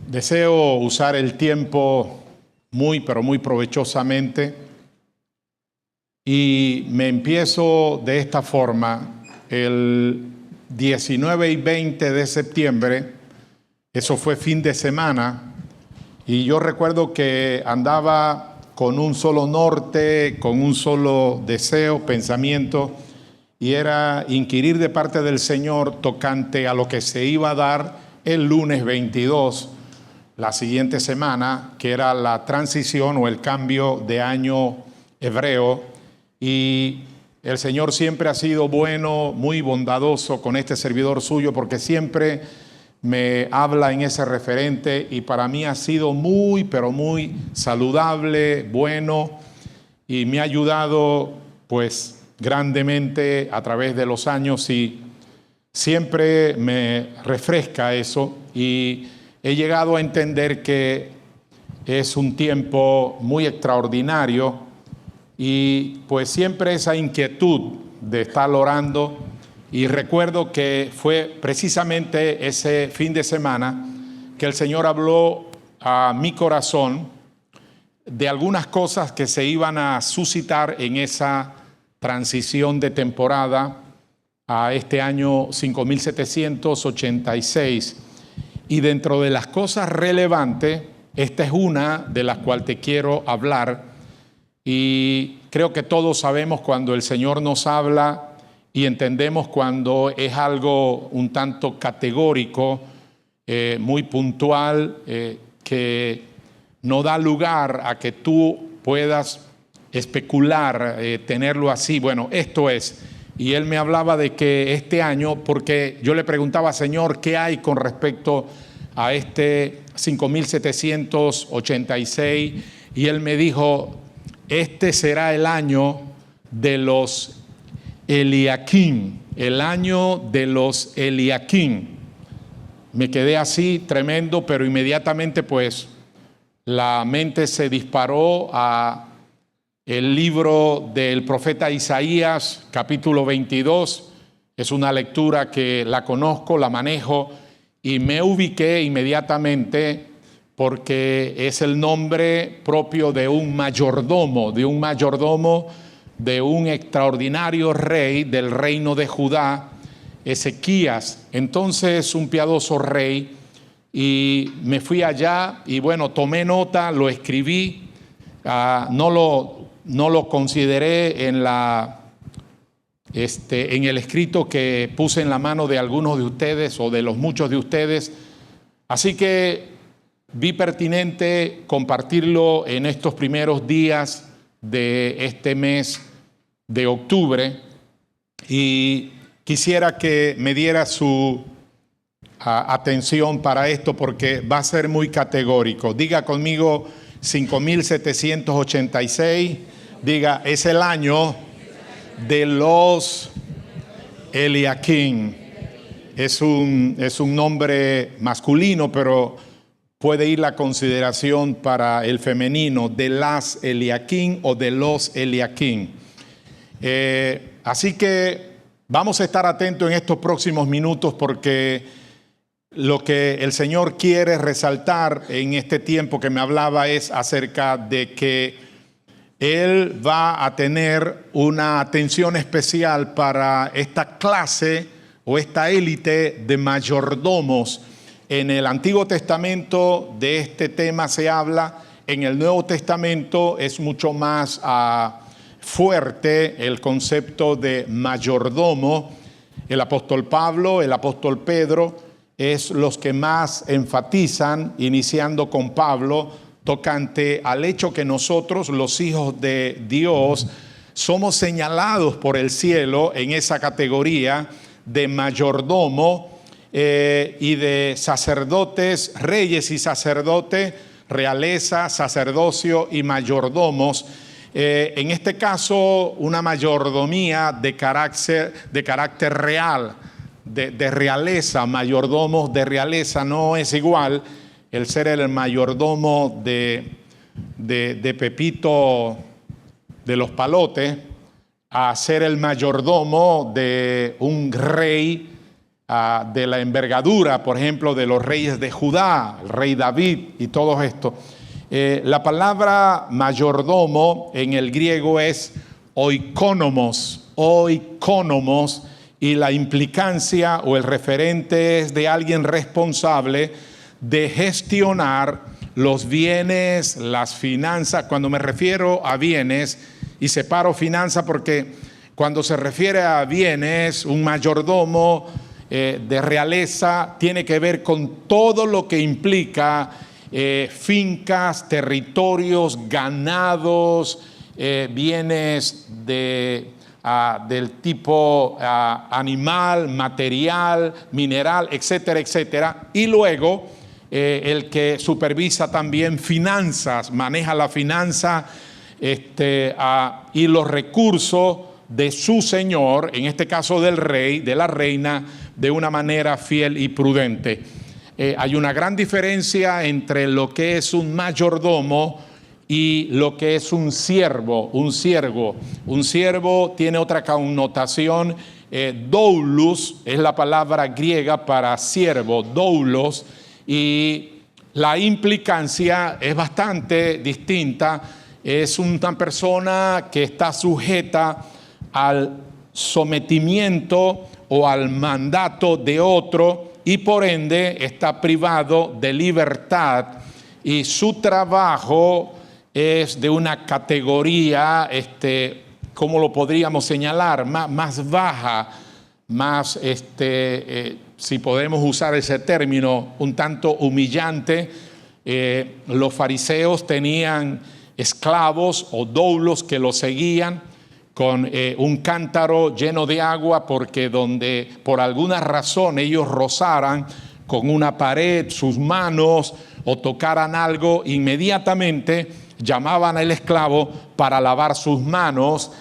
Deseo usar el tiempo pero muy provechosamente y me empiezo de esta forma. El 19 y 20 de septiembre, eso fue fin de semana, y yo recuerdo que andaba con un solo norte, con un solo deseo, pensamiento, y era inquirir de parte del Señor tocante a lo que se iba a dar el lunes 22, la siguiente semana, que era la transición o el cambio de año hebreo. Y el Señor siempre ha sido bueno, muy bondadoso con este servidor suyo, porque siempre me habla en ese referente, y para mí ha sido pero muy saludable, bueno, y me ha ayudado pues grandemente a través de los años, y siempre me refresca eso, y he llegado a entender que es un tiempo muy extraordinario, y pues siempre esa inquietud de estar orando. Y recuerdo que fue precisamente ese fin de semana que el Señor habló a mi corazón de algunas cosas que se iban a suscitar en esa transición de temporada a este año 5786. Y dentro de las cosas relevantes, esta es una de las cuales te quiero hablar. Y creo que todos sabemos cuando el Señor nos habla y entendemos cuando es algo un tanto categórico, muy puntual, que no da lugar a que tú puedas especular, tenerlo así. Bueno, esto es. Y él me hablaba de que este año, porque yo le preguntaba, Señor, ¿qué hay con respecto a este 5786? Y él me dijo, este será el año de los Eliakim, el año de los Eliakim. Me quedé así, tremendo, pero inmediatamente pues la mente se disparó a el libro del profeta Isaías, capítulo 22. Es una lectura que la conozco, la manejo, y me ubiqué inmediatamente porque es el nombre propio de un mayordomo, de un extraordinario rey del reino de Judá, Ezequías. Entonces, un piadoso rey, y me fui allá y bueno, tomé nota, lo escribí, no lo consideré en el escrito que puse en la mano de algunos de ustedes o de los muchos de ustedes, así que vi pertinente compartirlo en estos primeros días de este mes de octubre, y quisiera que me diera su atención para esto porque va a ser muy categórico. Diga conmigo 5786, diga, es el año de los Eliakim. Es un nombre masculino, pero puede ir la consideración para el femenino, de las Eliakim o de los Eliakim. Así que vamos a estar atentos en estos próximos minutos, porque lo que el Señor quiere resaltar en este tiempo que me hablaba es acerca de que Él va a tener una atención especial para esta clase o esta élite de mayordomos. En el Antiguo Testamento de este tema se habla, en el Nuevo Testamento es mucho más fuerte el concepto de mayordomo. El apóstol Pablo, el apóstol Pedro es los que más enfatizan, iniciando con Pablo, tocante al hecho que nosotros, los hijos de Dios, somos señalados por el cielo en esa categoría de mayordomo y de sacerdotes, reyes y sacerdotes, realeza, sacerdocio y mayordomos. En este caso, una mayordomía de carácter real, de realeza, mayordomos de realeza. No es igual el ser el mayordomo de Pepito de los Palotes a ser el mayordomo de un rey de la envergadura, por ejemplo, de los reyes de Judá, el rey David y todo esto. La palabra mayordomo en el griego es oikonomos, y la implicancia o el referente es de alguien responsable de gestionar los bienes, las finanzas. Cuando me refiero a bienes, y separo finanzas porque cuando se refiere a bienes, un mayordomo de realeza tiene que ver con todo lo que implica fincas, territorios, ganados, bienes del tipo animal, material, mineral, etcétera, etcétera. Y luego el que supervisa también finanzas, maneja la finanza y los recursos de su señor, en este caso del rey, de la reina, de una manera fiel y prudente. Hay una gran diferencia entre lo que es un mayordomo y lo que es un siervo. Un siervo tiene otra connotación. Doulos es la palabra griega para siervo, doulos, y la implicancia es bastante distinta. Es una persona que está sujeta al sometimiento o al mandato de otro y por ende está privado de libertad, y su trabajo es de una categoría, ¿cómo lo podríamos señalar? Más baja, más, si podemos usar ese término, un tanto humillante. Los fariseos tenían esclavos o doulos que los seguían con un cántaro lleno de agua, porque donde por alguna razón ellos rozaran con una pared sus manos o tocaran algo, inmediatamente llamaban al esclavo para lavar sus manos.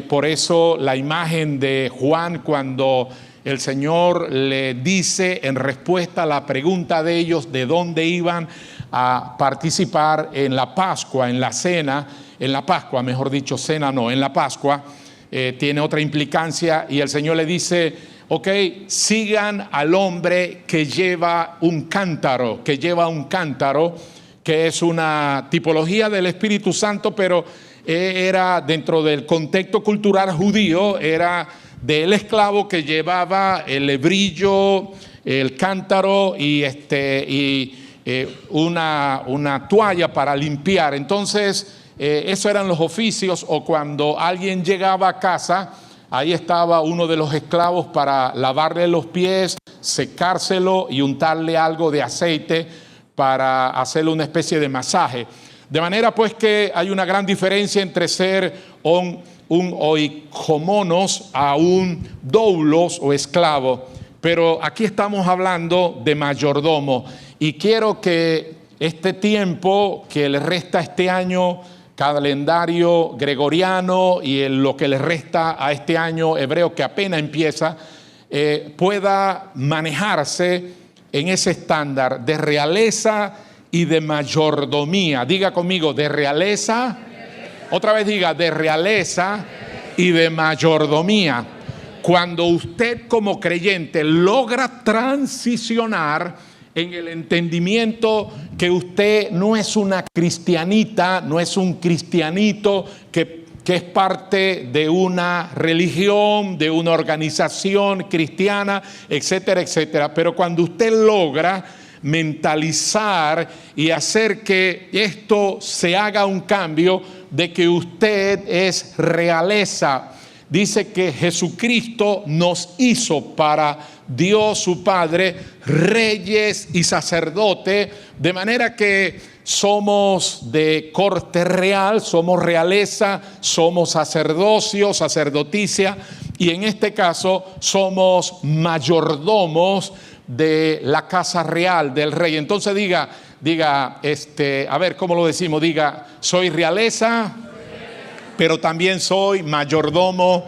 Por eso la imagen de Juan, cuando el Señor le dice en respuesta a la pregunta de ellos de dónde iban a participar en la Pascua, en la cena, en la Pascua, mejor dicho, cena no, en la Pascua, tiene otra implicancia, y el Señor le dice: ok, sigan al hombre que lleva un cántaro, que es una tipología del Espíritu Santo, pero era dentro del contexto cultural judío, era del esclavo que llevaba el lebrillo, el cántaro y una toalla para limpiar. Entonces, esos eran los oficios. O cuando alguien llegaba a casa, ahí estaba uno de los esclavos para lavarle los pies, secárselo y untarle algo de aceite para hacerle una especie de masaje. De manera pues que hay una gran diferencia entre ser un oikomonos a un doulos o esclavo. Pero aquí estamos hablando de mayordomo, y quiero que este tiempo que le resta este año calendario gregoriano y lo que le resta a este año hebreo que apenas empieza, pueda manejarse en ese estándar de realeza y de mayordomía. Diga conmigo, de realeza. Otra vez diga, de realeza y de mayordomía. Cuando usted como creyente logra transicionar en el entendimiento que usted no es una cristianita, no es un cristianito que es parte de una religión, de una organización cristiana, etcétera, etcétera. Pero cuando usted logra mentalizar y hacer que esto se haga un cambio de que usted es realeza. Dice que Jesucristo nos hizo para Dios su Padre reyes y sacerdotes, de manera que somos de corte real, somos realeza, somos sacerdocio, sacerdoticia, y en este caso somos mayordomos de la casa real del rey. Entonces diga, a ver cómo lo decimos, diga, soy realeza, pero también soy mayordomo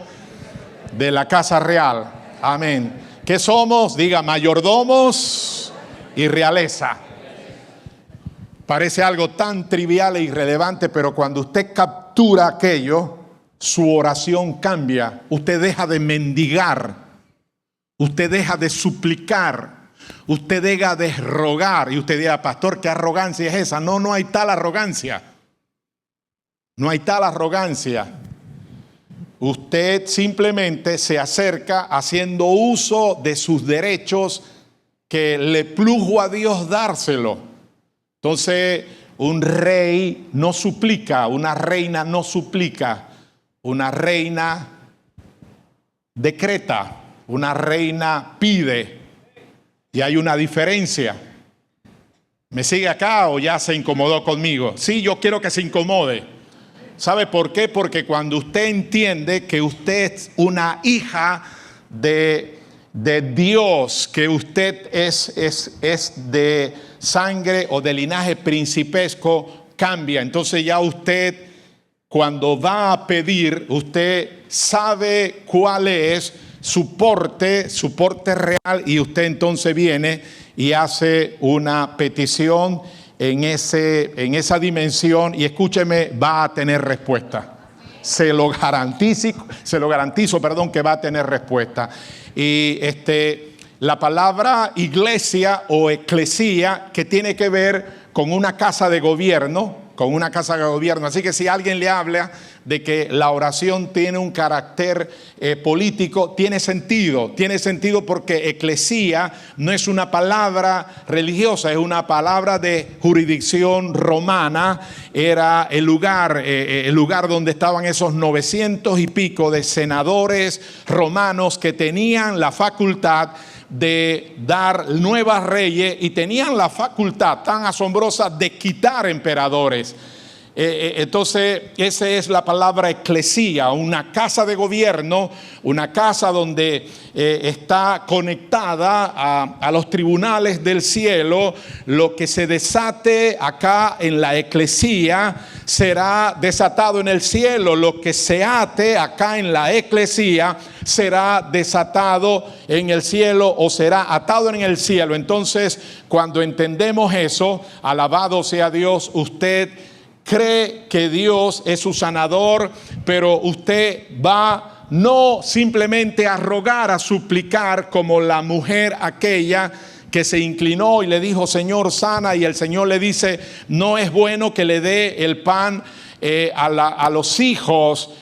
de la casa real. Amén. ¿Qué somos? Diga, mayordomos y realeza. Parece algo tan trivial e irrelevante, pero cuando usted captura aquello, su oración cambia. Usted deja de mendigar Usted deja de suplicar. Usted deja de rogar. Y usted dirá, pastor, ¿qué arrogancia es esa? No, no hay tal arrogancia. No hay tal arrogancia. Usted simplemente se acerca haciendo uso de sus derechos que le plugo a Dios dárselo. Entonces, un rey no suplica, una reina no suplica, una reina decreta, una reina pide. Y hay una diferencia. ¿Me sigue acá o ya se incomodó conmigo? Sí, yo quiero que se incomode. ¿Sabe por qué? Porque cuando usted entiende que usted es una hija de Dios, que usted es de sangre o de linaje principesco, cambia. Entonces ya usted, cuando va a pedir, usted sabe cuál es su porte real, y usted entonces viene y hace una petición en esa dimensión, y escúcheme, va a tener respuesta. Se lo garantizo, que va a tener respuesta. Y la palabra iglesia o eclesía, que tiene que ver con una casa de gobierno, Así que si alguien le habla de que la oración tiene un carácter político, tiene sentido porque eclesía no es una palabra religiosa, es una palabra de jurisdicción romana. Era el lugar donde estaban esos 900 y pico de senadores romanos que tenían la facultad de dar nuevas reyes y tenían la facultad tan asombrosa de quitar emperadores. Entonces, esa es la palabra eclesía, una casa de gobierno, una casa donde está conectada a los tribunales del cielo. Lo que se desate acá en la eclesía será desatado en el cielo. Lo que se ate acá en la eclesía será desatado en el cielo o será atado en el cielo. Entonces, cuando entendemos eso, alabado sea Dios, usted cree que Dios es su sanador, pero usted va no simplemente a rogar, a suplicar como la mujer aquella que se inclinó y le dijo, Señor, sana, y el Señor le dice, no es bueno que le dé el pan a los hijos,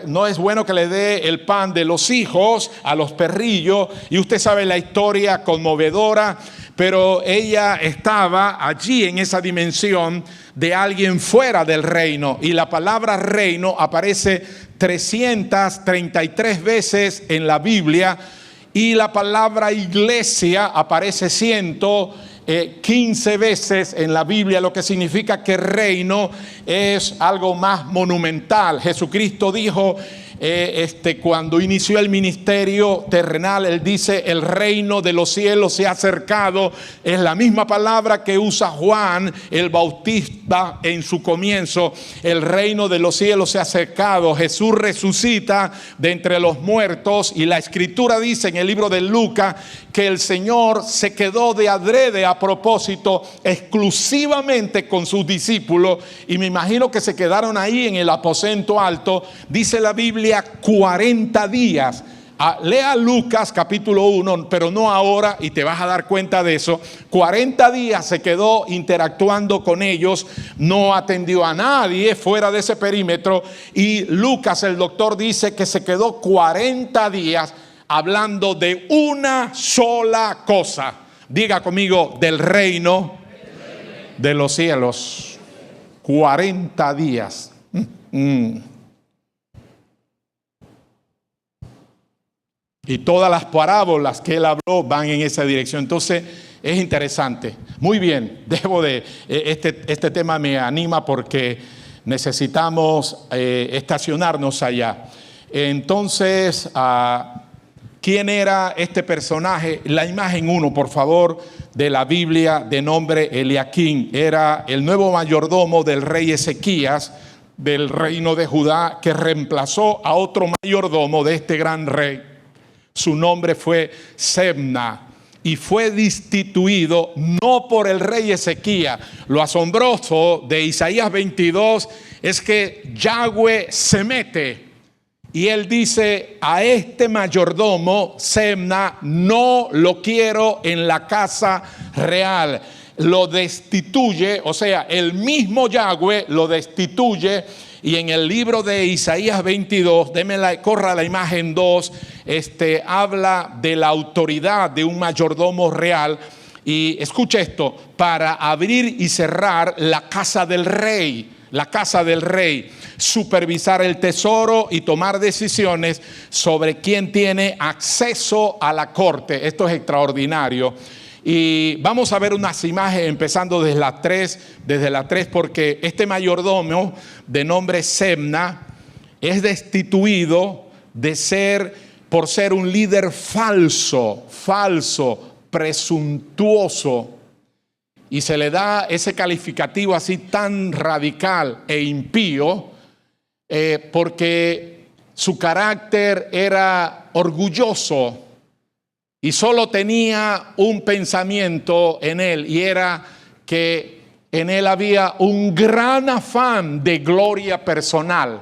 no es bueno que le dé el pan de los hijos a los perrillos. Y usted sabe la historia conmovedora, pero ella estaba allí en esa dimensión de alguien fuera del reino, y la palabra reino aparece 333 veces en la Biblia, y la palabra iglesia aparece 115 veces en la Biblia, lo que significa que reino es algo más monumental. Jesucristo dijo, cuando inició el ministerio terrenal, él dice, el reino de los cielos se ha acercado. Es la misma palabra que usa Juan el Bautista en su comienzo. El reino de los cielos se ha acercado. Jesús resucita de entre los muertos, y la escritura dice en el libro de Lucas que el Señor se quedó de adrede, a propósito, exclusivamente con sus discípulos, y me imagino que se quedaron ahí en el aposento alto. Dice la Biblia 40 días. Lea Lucas capítulo 1, pero no ahora, y te vas a dar cuenta de eso. 40 días se quedó interactuando con ellos, no atendió a nadie fuera de ese perímetro, y Lucas, el doctor, dice que se quedó 40 días hablando de una sola cosa. Diga conmigo, del reino de los cielos. 40 días. Y todas las parábolas que él habló van en esa dirección. Entonces es interesante. Muy bien, este tema me anima porque necesitamos estacionarnos allá. Entonces, ¿quién era este personaje? La imagen 1, por favor, de la Biblia, de nombre Eliaquim. Era el nuevo mayordomo del rey Ezequías, del reino de Judá, que reemplazó a otro mayordomo de este gran rey. Su nombre fue Sebna, y fue destituido no por el rey Ezequías. Lo asombroso de Isaías 22 es que Yahweh se mete Y él dice: a este mayordomo, Sebna, no lo quiero en la casa real. Lo destituye, o sea, el mismo Yahweh lo destituye. Y en el libro de Isaías 22, corra la imagen 2, habla de la autoridad de un mayordomo real. Y escucha esto: para abrir y cerrar la casa del rey. La casa del rey, supervisar el tesoro y tomar decisiones sobre quién tiene acceso a la corte. Esto es extraordinario. Y vamos a ver unas imágenes empezando desde la 3, porque este mayordomo de nombre Sebna es destituido por ser un líder falso, presuntuoso. Y se le da ese calificativo así tan radical e impío, porque su carácter era orgulloso y solo tenía un pensamiento en él, y era que en él había un gran afán de gloria personal.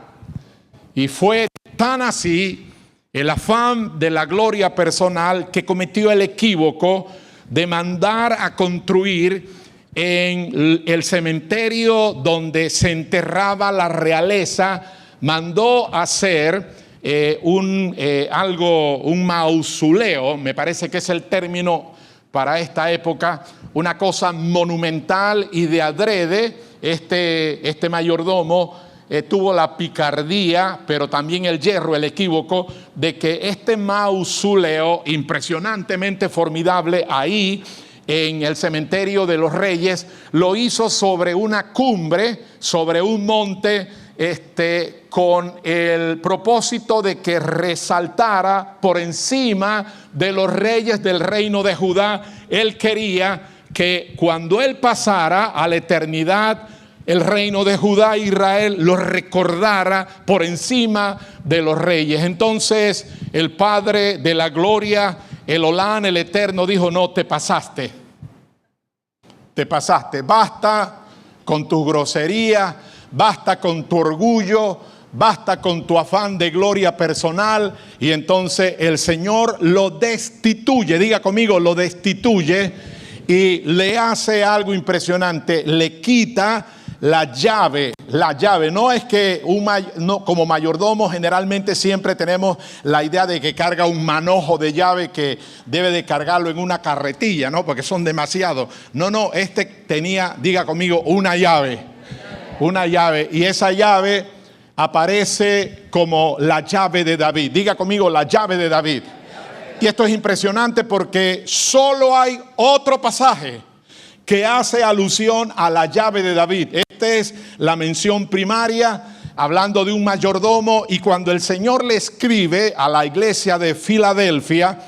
Y fue tan así el afán de la gloria personal que cometió el equívoco de mandar a construir en el cementerio donde se enterraba la realeza. Mandó hacer un mausoleo, me parece que es el término para esta época, una cosa monumental, y de adrede este mayordomo tuvo la picardía, pero también el yerro, el equívoco, de que este mausoleo impresionantemente formidable ahí en el cementerio de los reyes lo hizo sobre una cumbre, sobre un monte, con el propósito de que resaltara por encima de los reyes del reino de Judá. Él quería que cuando él pasara a la eternidad, el reino de Judá e Israel lo recordara por encima de los reyes. Entonces el Padre de la gloria, el Olán, el Eterno, dijo: no, te pasaste, basta con tu grosería, basta con tu orgullo, basta con tu afán de gloria personal. Y entonces el Señor lo destituye, diga conmigo, lo destituye, y le hace algo impresionante: le quita la llave. No es que como mayordomo generalmente siempre tenemos la idea de que carga un manojo de llave que debe de cargarlo en una carretilla, ¿no? Porque son demasiados. No, tenía, diga conmigo, una llave. Y esa llave aparece como la llave de David. Diga conmigo, la llave de David. Y esto es impresionante porque solo hay otro pasaje que hace alusión a la llave de David. Esta es la mención primaria, hablando de un mayordomo. Y cuando el Señor le escribe a la iglesia de Filadelfia,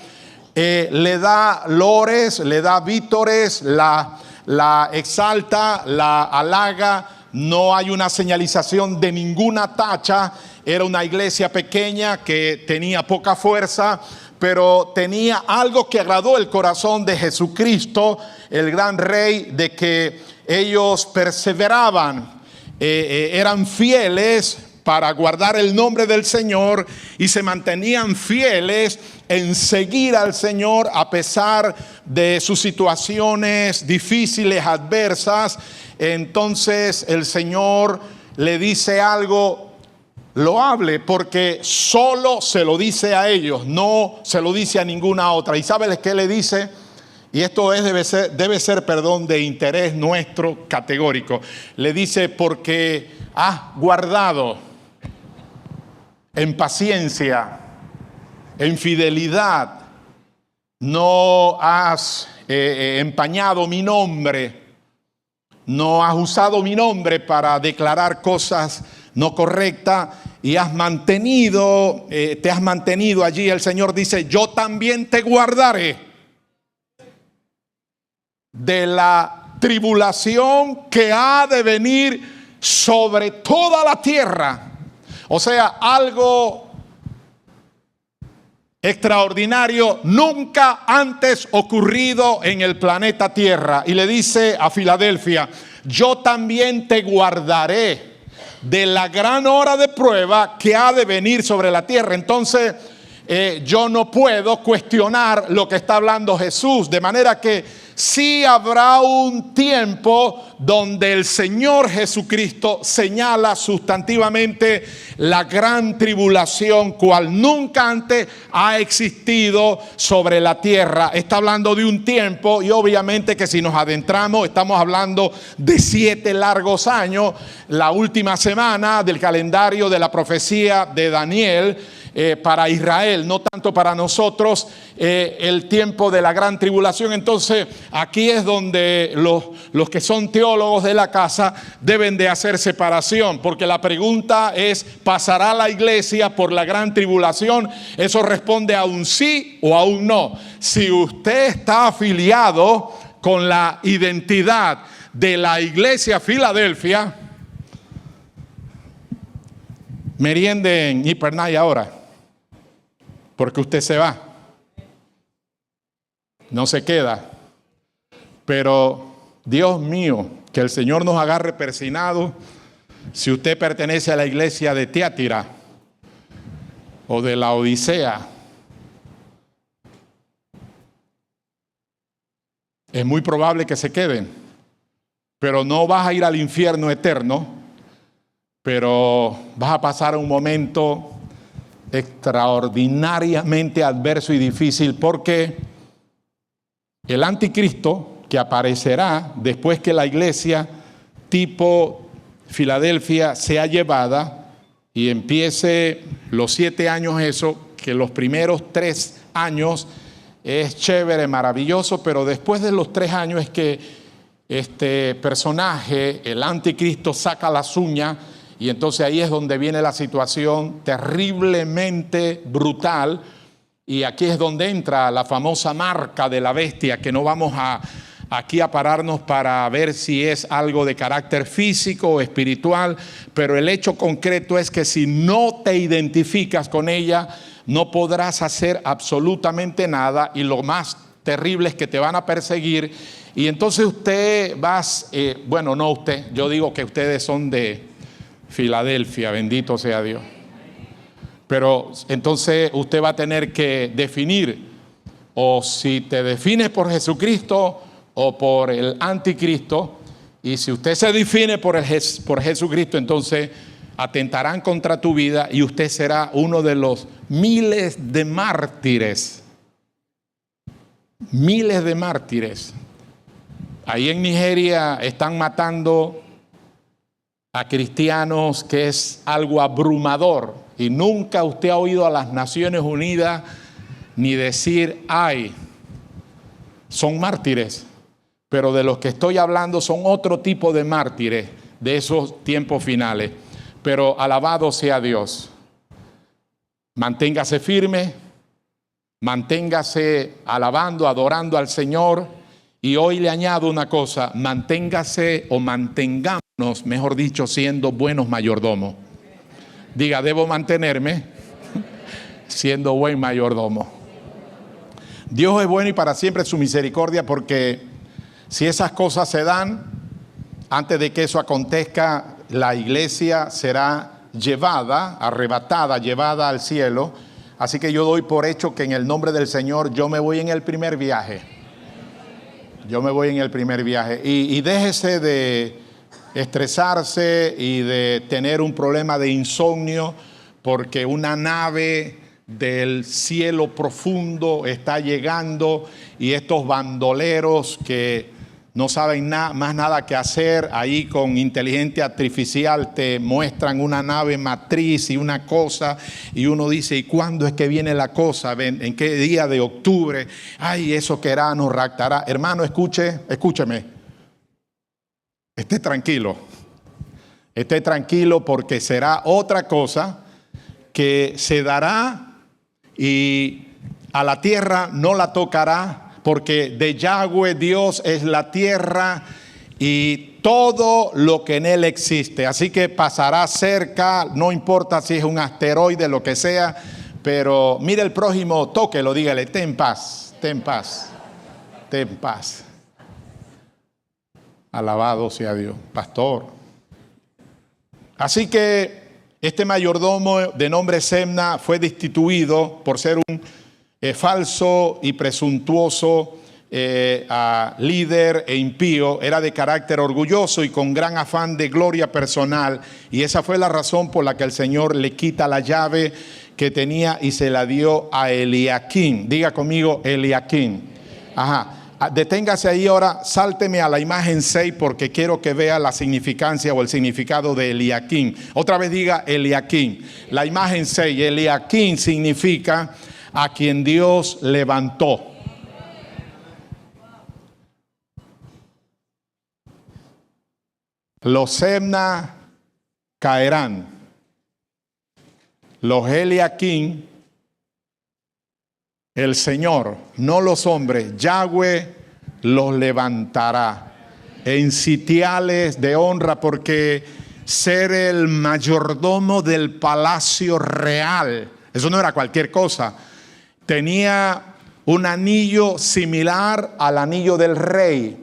le da lores, le da vítores, la exalta, la halaga. No hay una señalización de ninguna tacha. Era una iglesia pequeña que tenía poca fuerza, pero tenía algo que agradó el corazón de Jesucristo, el gran rey, de que ellos perseveraban, eran fieles para guardar el nombre del Señor, y se mantenían fieles en seguir al Señor a pesar de sus situaciones difíciles, adversas. Entonces el Señor le dice algo loable, porque solo se lo dice a ellos, no se lo dice a ninguna otra. ¿Y sabes qué le dice? Y esto debe ser de interés nuestro categórico. Le dice: porque has guardado en paciencia, en fidelidad, no has empañado mi nombre, no has usado mi nombre para declarar cosas no correctas, y te has mantenido allí. El Señor dice: yo también te guardaré de la tribulación que ha de venir sobre toda la tierra. O sea, algo extraordinario, nunca antes ocurrido en el planeta Tierra. Y le dice a Filadelfia: yo también te guardaré de la gran hora de prueba que ha de venir sobre la tierra. Entonces, yo no puedo cuestionar lo que está hablando Jesús, de manera que sí habrá un tiempo donde el Señor Jesucristo señala sustantivamente la gran tribulación, cual nunca antes ha existido sobre la tierra. Está hablando de un tiempo, y obviamente que si nos adentramos estamos hablando de 7 largos años, la última semana del calendario de la profecía de Daniel. Para Israel, no tanto para nosotros, el tiempo de la gran tribulación. Entonces aquí es donde los que son teólogos de la casa deben de hacer separación, porque la pregunta es: ¿pasará la iglesia por la gran tribulación? Eso responde a un sí o a un no. Si usted está afiliado con la identidad de la iglesia Filadelfia, meriende en Hipernay ahora, porque usted se va, no se queda. Pero Dios mío, que el Señor nos agarre persinados si usted pertenece a la iglesia de Tiatira o de la Odisea. Es muy probable que se queden, pero no vas a ir al infierno eterno, pero vas a pasar un momento extraordinariamente adverso y difícil, porque el anticristo que aparecerá después que la iglesia tipo Filadelfia sea llevada y empiece los 7 años, eso, que los primeros 3 años es chévere, maravilloso, pero después de los 3 años es que este personaje, el anticristo, saca las uñas. Y entonces ahí es donde viene la situación terriblemente brutal. Y aquí es donde entra la famosa marca de la bestia, que no vamos aquí a pararnos para ver si es algo de carácter físico o espiritual. Pero el hecho concreto es que si no te identificas con ella, no podrás hacer absolutamente nada. Y lo más terrible es que te van a perseguir. Y entonces usted bueno, no usted, yo digo que ustedes son de Filadelfia, bendito sea Dios. Pero entonces usted va a tener que definir, o si te defines por Jesucristo o por el anticristo. Y si usted se define por Jesucristo, entonces atentarán contra tu vida y usted será uno de los miles de mártires. Miles de mártires. Ahí en Nigeria están matando a cristianos, que es algo abrumador, y nunca usted ha oído a las Naciones Unidas ni decir: ay, son mártires. Pero de los que estoy hablando son otro tipo de mártires de esos tiempos finales. Pero alabado sea Dios. Manténgase firme, manténgase alabando, adorando al Señor. Y hoy le añado una cosa: manténgase o mantengámonos, mejor dicho, siendo buenos mayordomos. Diga: debo mantenerme siendo buen mayordomo. Dios es bueno y para siempre su misericordia, porque si esas cosas se dan, antes de que eso acontezca, la iglesia será llevada, arrebatada, llevada al cielo. Así que yo doy por hecho que en el nombre del Señor yo me voy en el primer viaje. Yo me voy en el primer viaje. Y déjese de estresarse y de tener un problema de insomnio porque una nave del cielo profundo está llegando y estos bandoleros que no saben más nada que hacer, ahí con inteligencia artificial te muestran una nave matriz y una cosa, y uno dice: ¿y cuándo es que viene la cosa? ¿En qué día de octubre? Ay, eso que hará, nos raptará. Hermano, escúcheme. Esté tranquilo, porque será otra cosa que se dará y a la tierra no la tocará, porque de Yahweh Dios es la tierra y todo lo que en él existe. Así que pasará cerca, no importa si es un asteroide, lo que sea, pero mire el prójimo, tóquelo, dígale: ten paz, ten paz, ten paz. Alabado sea Dios. Pastor, Así que este mayordomo de nombre Semna fue destituido por ser un falso y presuntuoso líder e impío. Era de carácter orgulloso y con gran afán de gloria personal, y esa fue la razón por la que el Señor le quita la llave que tenía y se la dio a Eliaquín. Diga conmigo, Eliaquín. Ajá. Deténgase ahí ahora, sálteme a la imagen 6 porque quiero que vea la significancia o el significado de Eliaquín. Otra vez diga Eliaquín. La imagen 6, Eliaquín significa a quien Dios levantó. Los Semna caerán, los Eliaquín, el Señor, no los hombres, Yahweh los levantará en sitiales de honra, porque ser el mayordomo del palacio real, eso no era cualquier cosa. Tenía un anillo similar al anillo del rey,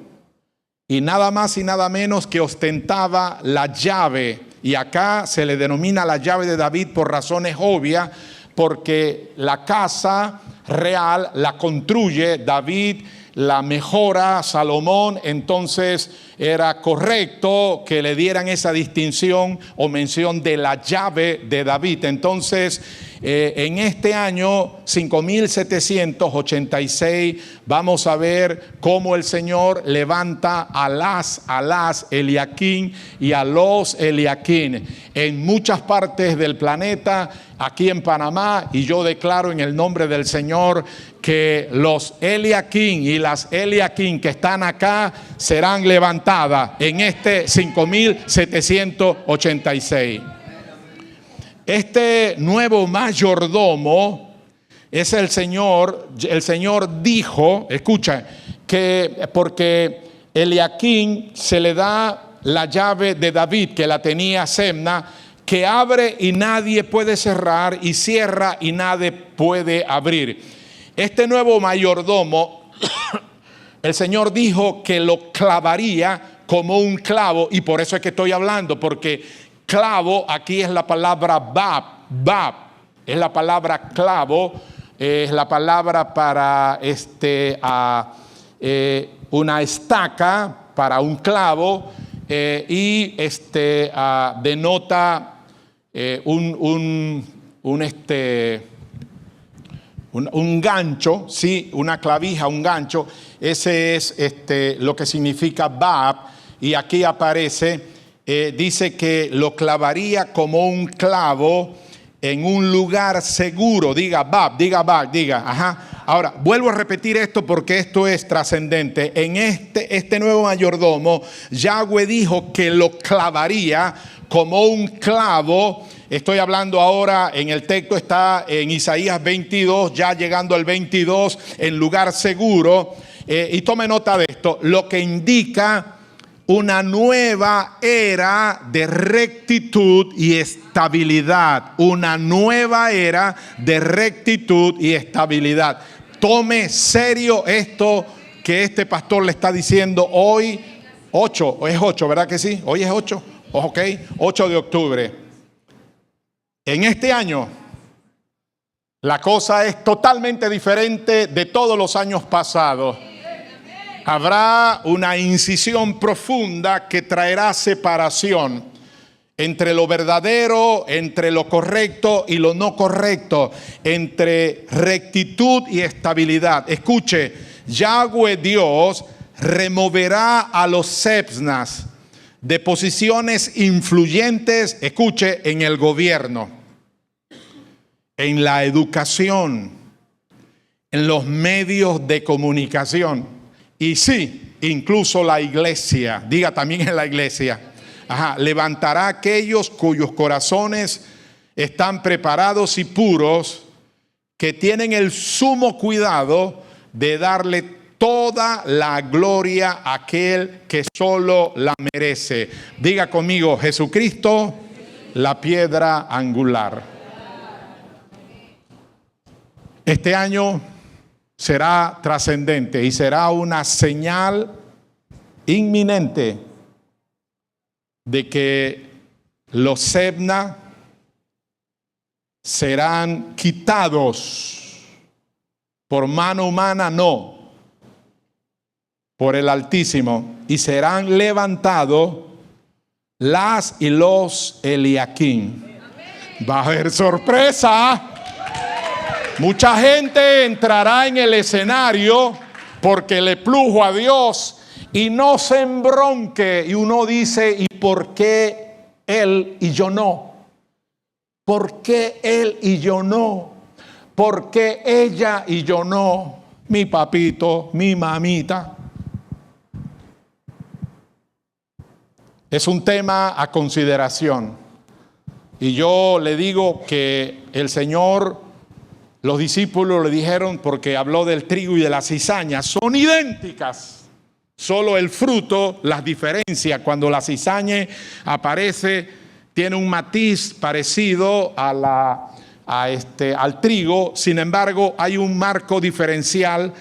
y nada más y nada menos que ostentaba la llave. Y acá se le denomina la llave de David por razones obvias, porque la casa real la construye David, la mejora Salomón. Entonces era correcto que le dieran esa distinción o mención de la llave de David. Entonces en este año 5786 vamos a ver cómo el Señor levanta a las Eliaquín y a los Eliaquín en muchas partes del planeta, aquí en Panamá, y yo declaro en el nombre del Señor que los Eliaquín y las Eliaquín que están acá serán levantadas en este 5786. Este nuevo mayordomo es el Señor. El Señor dijo, escucha, que porque Eliaquín se le da la llave de David, que la tenía Semna, que abre y nadie puede cerrar, y cierra y nadie puede abrir. Este nuevo mayordomo, el Señor dijo que lo clavaría como un clavo, y por eso es que estoy hablando, porque clavo aquí es la palabra bab, es la palabra clavo, es la palabra para una estaca, para un clavo, y denota un gancho, ¿sí? Una clavija, un gancho. Ese es lo que significa bab, y aquí aparece. Dice que lo clavaría como un clavo en un lugar seguro. Diga bab, diga. Ajá. Ahora, vuelvo a repetir esto porque esto es trascendente. En este nuevo mayordomo, Yahweh dijo que lo clavaría como un clavo. Estoy hablando ahora, en el texto está en Isaías 22, ya llegando al 22, en lugar seguro. Y tome nota de esto, lo que indica una nueva era de rectitud y estabilidad. Una nueva era de rectitud y estabilidad. Tome serio esto que este pastor le está diciendo hoy. 8, es 8, ¿verdad que sí? Hoy es 8, ok, 8 de octubre. En este año la cosa es totalmente diferente de todos los años pasados. Habrá una incisión profunda que traerá separación entre lo verdadero, entre lo correcto y lo no correcto, entre rectitud y estabilidad. Escuche, Yahweh Dios removerá a los Semnas de posiciones influyentes, escuche, en el gobierno, en la educación, en los medios de comunicación. Y sí, incluso la iglesia, diga también en la iglesia. Ajá, levantará a aquellos cuyos corazones están preparados y puros, que tienen el sumo cuidado de darle toda la gloria a aquel que solo la merece. Diga conmigo, Jesucristo, la piedra angular. Este año será trascendente y será una señal inminente de que los Sebna serán quitados por mano humana, no, por el Altísimo, y serán levantados las y los Eliaquim. Va a haber sorpresa. Mucha gente entrará en el escenario porque le plujo a Dios y no se embronque. Y uno dice, ¿y por qué él y yo no? ¿Por qué él y yo no? ¿Por qué ella y yo no? Mi papito, mi mamita. Es un tema a consideración. Y yo le digo que el Señor, los discípulos le dijeron, porque habló del trigo y de la cizaña, son idénticas. Solo el fruto las diferencia. Cuando la cizaña aparece, tiene un matiz parecido al trigo. Sin embargo, hay un marco diferencial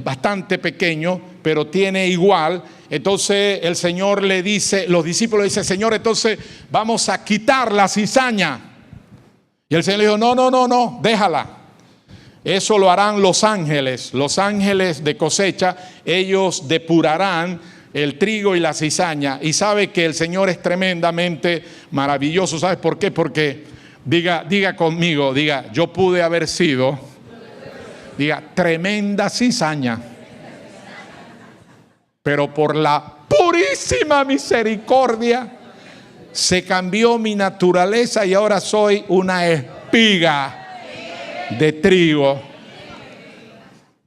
bastante pequeño, pero tiene igual. Entonces el Señor le dice, los discípulos dicen, Señor, entonces vamos a quitar la cizaña. Y el Señor le dijo, no, déjala. Eso lo harán los ángeles de cosecha. Ellos depurarán el trigo y la cizaña. Y sabe que el Señor es tremendamente maravilloso. ¿Sabes por qué? Porque, diga conmigo, yo pude haber sido, tremenda cizaña. Pero por la purísima misericordia se cambió mi naturaleza y ahora soy una espiga de trigo.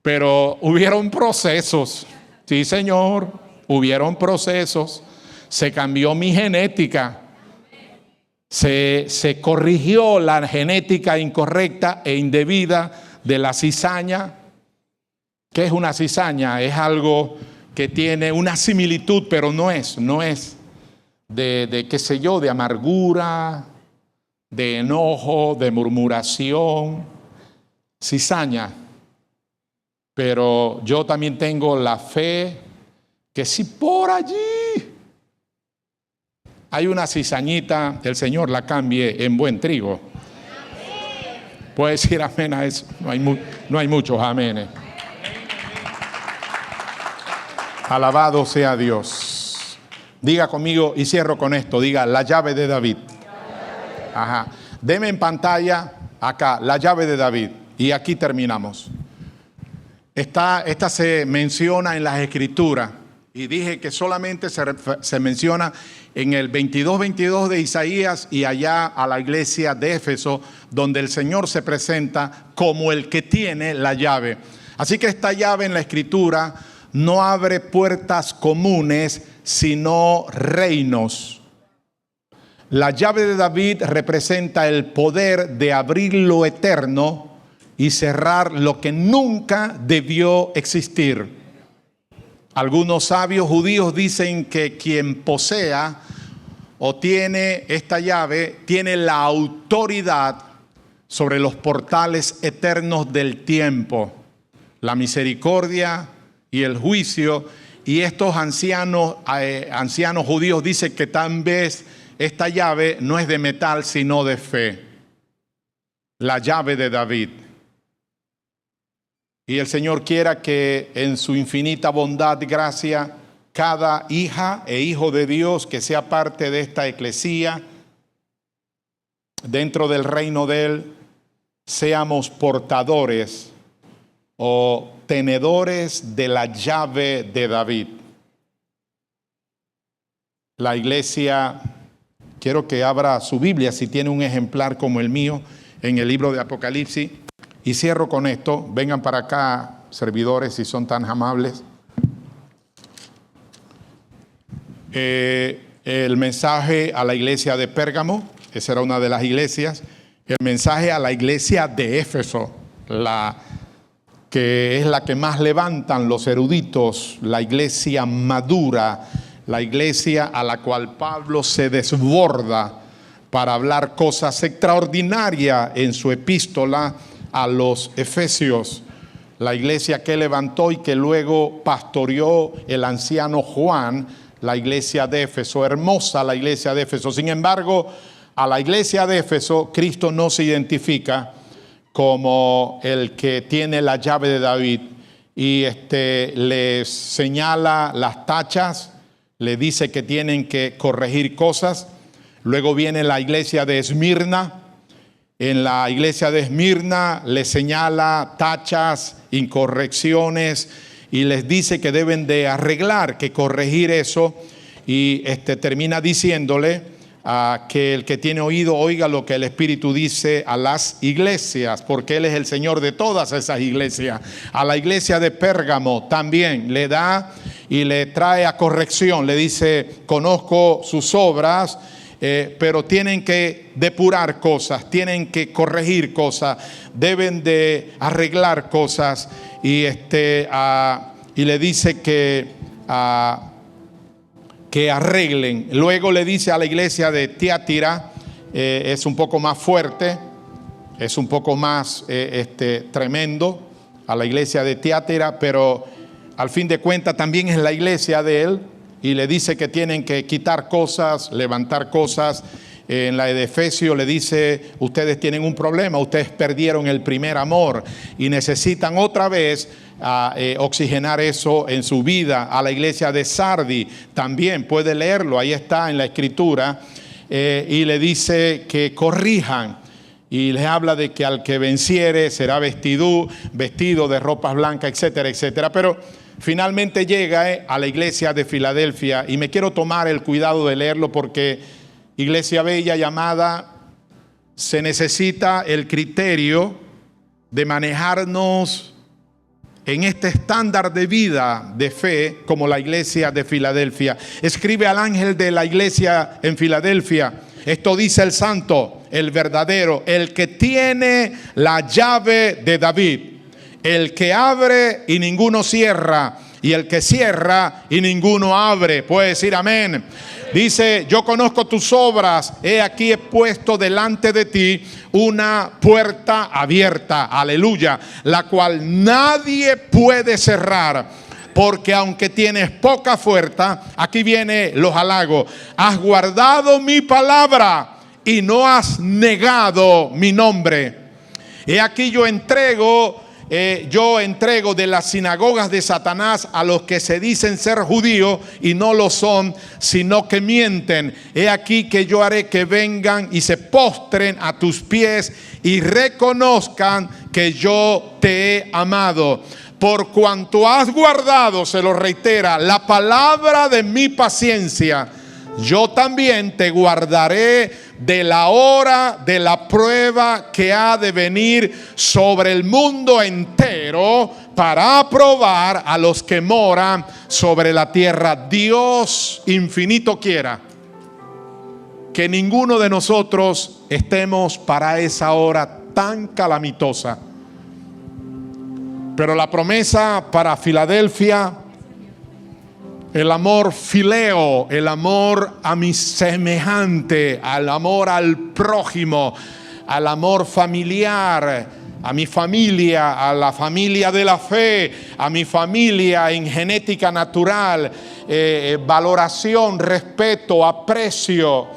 Pero hubieron procesos. Sí, Señor, hubieron procesos. Se cambió mi genética. Se corrigió la genética incorrecta e indebida de la cizaña. ¿Qué es una cizaña? Es algo que tiene una similitud, pero no es de qué sé yo, de amargura, de enojo, de murmuración, cizaña. Pero yo también tengo la fe que si por allí hay una cizañita, el Señor la cambie en buen trigo. Puede decir amén a eso. No hay muchos amenes. Alabado sea Dios. Diga conmigo y cierro con esto. Diga la llave de David. Ajá. Deme en pantalla acá la llave de David. Y aquí terminamos. Esta se menciona en las Escrituras. Y dije que solamente se menciona en el 22 de Isaías y allá a la iglesia de Éfeso, donde el Señor se presenta como el que tiene la llave. Así que esta llave en la Escritura no abre puertas comunes, sino reinos. La llave de David representa el poder de abrir lo eterno y cerrar lo que nunca debió existir. Algunos sabios judíos dicen que quien posea o tiene esta llave tiene la autoridad sobre los portales eternos del tiempo, la misericordia y el juicio. Y estos ancianos judíos dicen que tal vez esta llave no es de metal sino de fe. La llave de David. Y el Señor quiera que en su infinita bondad y gracia, cada hija e hijo de Dios que sea parte de esta eclesía, dentro del reino de Él, seamos portadores o tenedores de la llave de David. La iglesia, quiero que abra su Biblia si tiene un ejemplar como el mío en el libro de Apocalipsis. Y cierro con esto. Vengan para acá, servidores, si son tan amables. El mensaje a la iglesia de Pérgamo, esa era una de las iglesias. El mensaje a la iglesia de Éfeso, que es la que más levantan los eruditos, la iglesia madura, la iglesia a la cual Pablo se desborda para hablar cosas extraordinarias en su epístola a los Efesios, la iglesia que levantó y que luego pastoreó el anciano Juan, la iglesia de Éfeso, hermosa la iglesia de Éfeso. Sin embargo, a la iglesia de Éfeso, Cristo no se identifica como el que tiene la llave de David y les señala las tachas, le dice que tienen que corregir cosas. Luego viene la iglesia de Esmirna. En la iglesia de Esmirna les señala tachas, incorrecciones y les dice que deben de arreglar, que corregir eso. Y termina diciéndole que el que tiene oído oiga lo que el Espíritu dice a las iglesias, porque Él es el Señor de todas esas iglesias. A la iglesia de Pérgamo también le da y le trae a corrección. Le dice, conozco sus obras, pero tienen que depurar cosas, tienen que corregir cosas, deben de arreglar cosas. Y le dice que arreglen. Luego le dice a la iglesia de Tiatira, es un poco más fuerte, es un poco más tremendo, a la iglesia de Tiatira, pero al fin de cuentas también es la iglesia de él, y le dice que tienen que quitar cosas, levantar cosas. En la de Efesios le dice, ustedes tienen un problema, ustedes perdieron el primer amor y necesitan otra vez oxigenar eso en su vida. A la iglesia de Sardi también puede leerlo, ahí está en la escritura, y le dice que corrijan. Y les habla de que al que venciere será vestido de ropas blancas, etcétera, etcétera. Pero finalmente llega a la iglesia de Filadelfia, y me quiero tomar el cuidado de leerlo porque, iglesia bella y amada, se necesita el criterio de manejarnos en este estándar de vida, de fe, como la iglesia de Filadelfia. Escribe al ángel de la iglesia en Filadelfia: esto dice el santo, el verdadero, el que tiene la llave de David, el que abre y ninguno cierra, y el que cierra y ninguno abre. Puede decir amén. Dice, yo conozco tus obras, he aquí he puesto delante de ti una puerta abierta, aleluya, la cual nadie puede cerrar. Porque aunque tienes poca fuerza, aquí viene los halagos, has guardado mi palabra y no has negado mi nombre. He aquí yo entrego de las sinagogas de Satanás a los que se dicen ser judíos y no lo son, sino que mienten. He aquí que yo haré que vengan y se postren a tus pies y reconozcan que yo te he amado. Por cuanto has guardado, se lo reitera, la palabra de mi paciencia, yo también te guardaré de la hora de la prueba que ha de venir sobre el mundo entero para aprobar a los que moran sobre la tierra. Dios infinito quiera que ninguno de nosotros estemos para esa hora tan calamitosa. Pero la promesa para Filadelfia, el amor fileo, el amor a mi semejante, al amor al prójimo, al amor familiar, a mi familia, a la familia de la fe, a mi familia en genética natural, valoración, respeto, aprecio,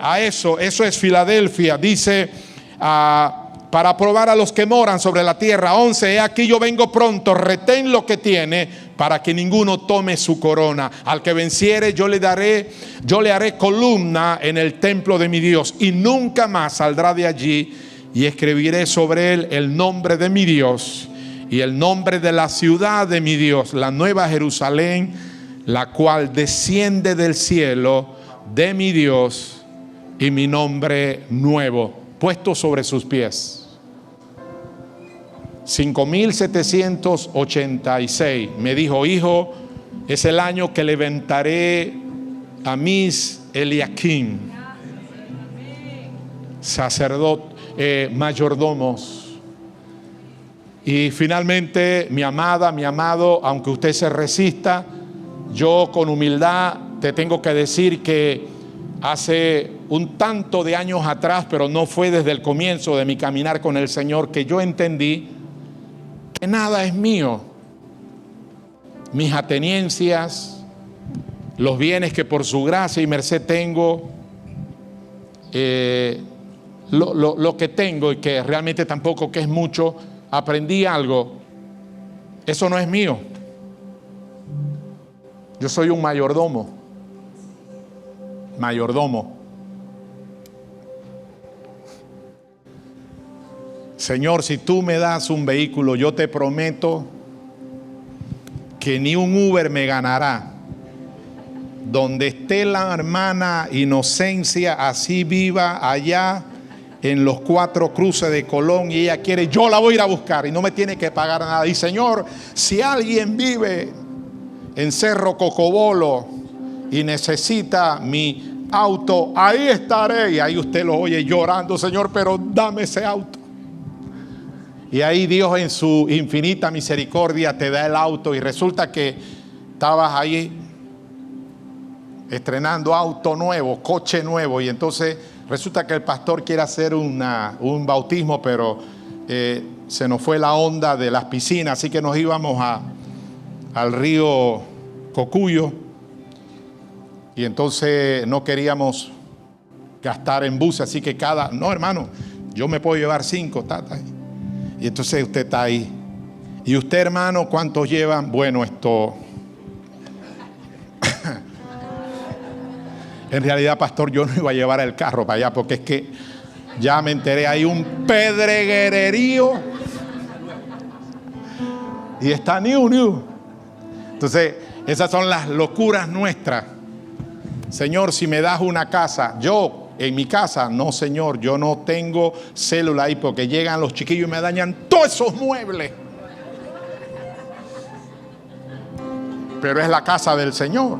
a eso es Filadelfia. Dice, para probar a los que moran sobre la tierra. 11, he aquí yo vengo pronto, retén lo que tiene, para que ninguno tome su corona. Al que venciere yo le haré columna en el templo de mi Dios, y nunca más saldrá de allí, y escribiré sobre él el nombre de mi Dios y el nombre de la ciudad de mi Dios, la nueva Jerusalén, la cual desciende del cielo de mi Dios, y mi nombre nuevo, puesto sobre sus pies. 5786 me dijo, hijo, es el año que levantaré a mis Eliakim, sacerdotes, mayordomos. Y finalmente, mi amada, mi amado, aunque usted se resista, yo con humildad te tengo que decir que hace un tanto de años atrás, pero no fue desde el comienzo de mi caminar con el Señor, que yo entendí que nada es mío. Mis atenencias, los bienes que por su gracia y merced tengo, lo que tengo y que realmente tampoco que es mucho, aprendí algo. Eso no es mío. Yo soy un mayordomo. Mayordomo. Señor, si tú me das un vehículo, yo te prometo que ni un Uber me ganará. Donde esté la hermana Inocencia, así viva allá en los 4 cruces de Colón, y ella quiere, yo la voy a ir a buscar y no me tiene que pagar nada. Y Señor, si alguien vive en Cerro Cocobolo y necesita mi auto, ahí estaré. Y ahí usted lo oye llorando, Señor, pero dame ese auto. Y ahí Dios en su infinita misericordia te da el auto, y resulta que estabas ahí estrenando auto nuevo, coche nuevo, y entonces resulta que el pastor quiere hacer un bautismo, pero se nos fue la onda de las piscinas, así que nos íbamos al río Cocuyo, y entonces no queríamos gastar en bus, así que no, hermano, yo me puedo llevar 5, tata. Y entonces usted está ahí. Y usted, hermano, ¿cuántos llevan? Bueno, esto... En realidad, pastor, yo no iba a llevar el carro para allá, porque es que ya me enteré, hay un pedreguererío y está new. Entonces, esas son las locuras nuestras. Señor, si me das una casa, yo en mi casa, no, Señor, yo no tengo célula ahí, porque llegan los chiquillos y me dañan todos esos muebles. Pero es la casa del Señor.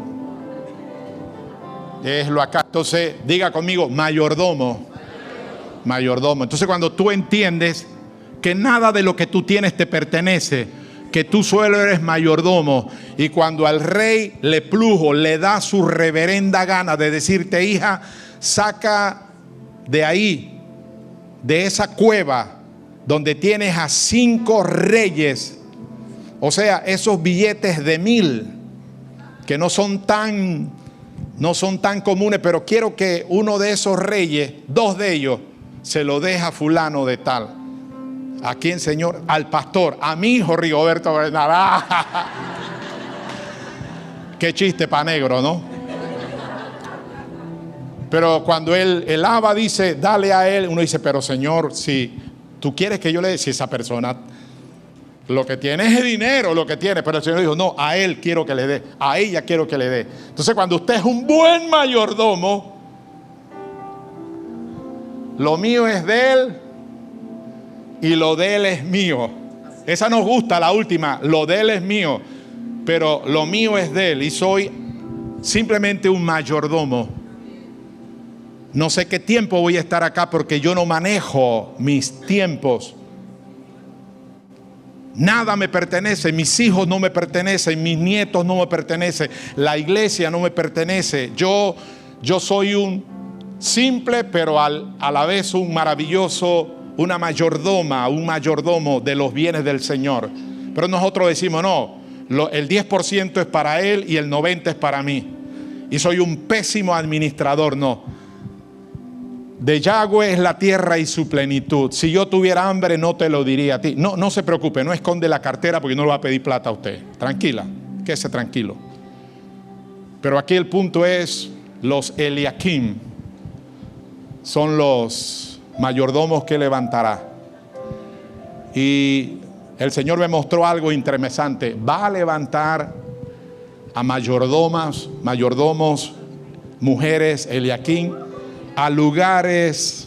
Es lo acá. Entonces, diga conmigo, mayordomo. Mayordomo. Entonces, cuando tú entiendes que nada de lo que tú tienes te pertenece, que tú solo eres mayordomo, y cuando al rey le plujo, le da su reverenda gana de decirte, hija, saca de ahí, de esa cueva donde tienes a 5 reyes, o sea, esos billetes de 1000 que no son tan comunes, pero quiero que uno de esos reyes, 2 de ellos, se lo deja fulano de tal. ¿A quién, Señor? Al pastor, a mi hijo Rigoberto Bernal. Qué chiste pa' negro, ¿no? Pero cuando el Abba dice, dale a él, uno dice, pero Señor, si tú quieres que yo le dé, si esa persona lo que tiene es dinero, lo que tiene, pero el Señor dijo, no, a él quiero que le dé, a ella quiero que le dé. Entonces, cuando usted es un buen mayordomo, lo mío es de él y lo de él es mío. Esa nos gusta, la última, lo de él es mío, pero lo mío es de él, y soy simplemente un mayordomo. No sé qué tiempo voy a estar acá, porque yo no manejo mis tiempos. Nada me pertenece, mis hijos no me pertenecen, mis nietos no me pertenecen, la iglesia no me pertenece. Yo soy un simple, pero a la vez un mayordomo de los bienes del Señor. Pero nosotros decimos, no, el 10% es para él y el 90% es para mí. Y soy un pésimo administrador, no. De Yahweh es la tierra y su plenitud. Si yo tuviera hambre, no te lo diría a ti. No se preocupe, no esconde la cartera, porque no le va a pedir plata a usted. Tranquila, quédese tranquilo. Pero aquí el punto es, los Eliakim son los mayordomos que levantará. Y el Señor me mostró algo interesante. Va a levantar a mayordomos, mujeres, Eliakim, a lugares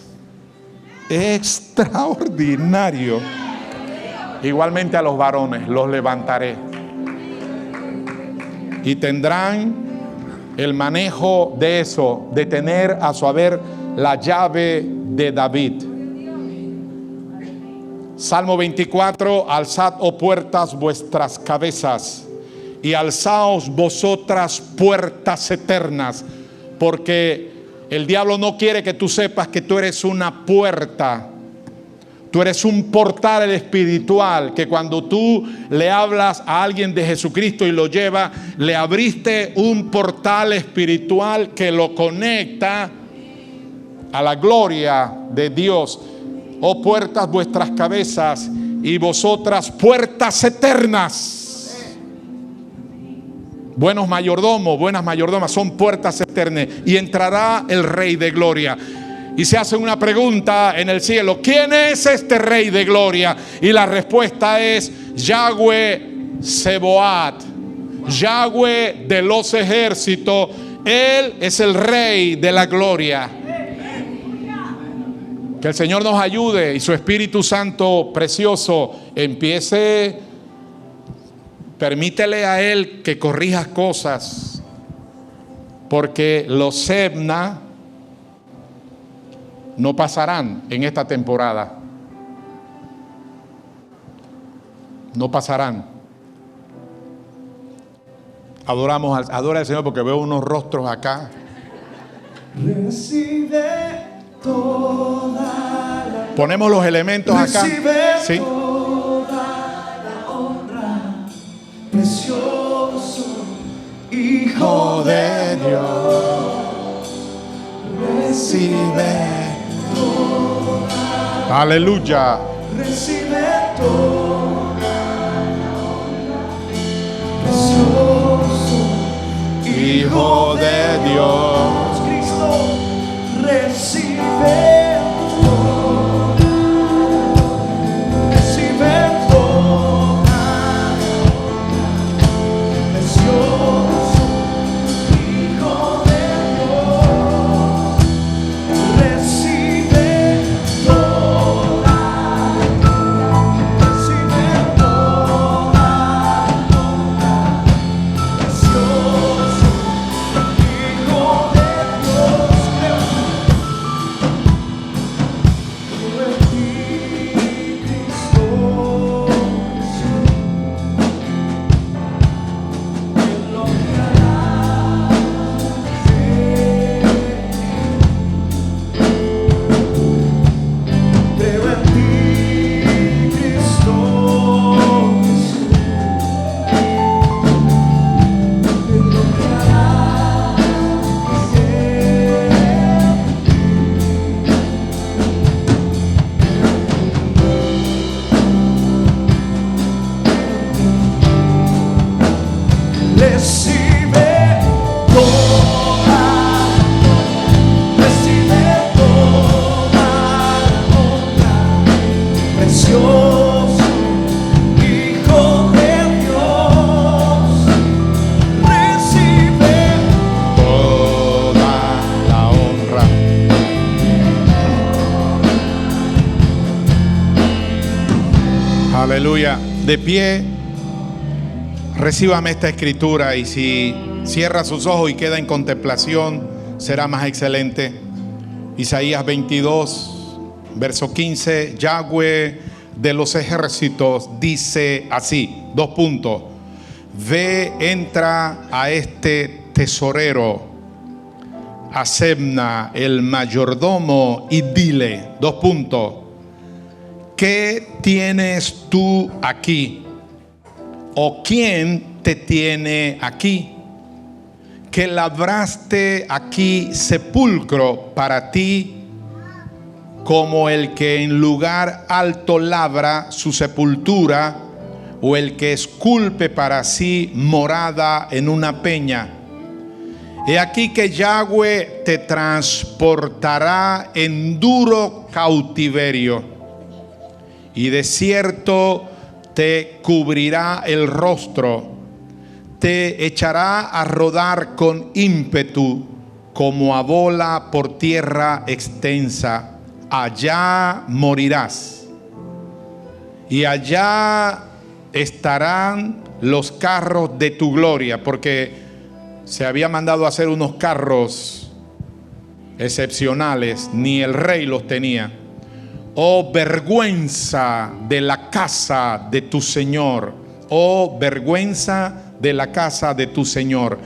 extraordinarios. Igualmente a los varones los levantaré, y tendrán el manejo de eso, de tener a su haber la llave de David. Salmo 24, alzad, oh puertas, vuestras cabezas, y alzaos vosotras puertas eternas, porque el diablo no quiere que tú sepas que tú eres una puerta Tú eres un portal espiritual que cuando tú le hablas a alguien de Jesucristo y lo lleva, le abriste un portal espiritual que lo conecta a la gloria de Dios. Oh puertas, vuestras cabezas, y vosotras puertas eternas. Buenos mayordomos, buenas mayordomas son puertas eternas, y entrará el Rey de Gloria. Y se hace una pregunta en el cielo: ¿quién es este Rey de Gloria? Y la respuesta es Yahweh Sebaot, Yahweh de los ejércitos. Él es el Rey de la Gloria. Que el Señor nos ayude y su Espíritu Santo precioso empiece. Permítele a Él que corrija cosas, porque los Sebna no pasarán en esta temporada. No pasarán. Adora al Señor, porque veo unos rostros acá. Recibe toda la... Ponemos los elementos acá. ¿Sí? Toda la honra, precioso Hijo de Dios. Recibe toda, Aleluya. recibe toda la honra, precioso Hijo de Dios. Cristo. Recibe toda, recibe toda, precioso Hijo de Dios. Recibe toda, recibe toda, precioso Hijo de Dios. Recibe toda, recibe toda honra, precioso Hijo de Dios. Recibe Toda la honra. Aleluya. De pie, recíbame esta escritura, y si cierra sus ojos y queda en contemplación, será más excelente. Isaías 22, verso 15. Yahweh de los ejércitos dice así, : ve, entra a este tesorero, a Sebna, el mayordomo, y dile, : ¿qué tienes tú aquí? ¿O quién te tiene aquí? Que labraste aquí sepulcro para ti, como el que en lugar alto labra su sepultura, o el que esculpe para sí morada en una peña. He aquí que Yahweh te transportará en duro cautiverio, y de cierto te cubrirá el rostro, te echará a rodar con ímpetu, como a bola por tierra extensa. Allá morirás, y allá estarán los carros de tu gloria, porque se había mandado a hacer unos carros excepcionales, ni el rey los tenía. Oh vergüenza de la casa de tu Señor, oh vergüenza de la casa de tu Señor.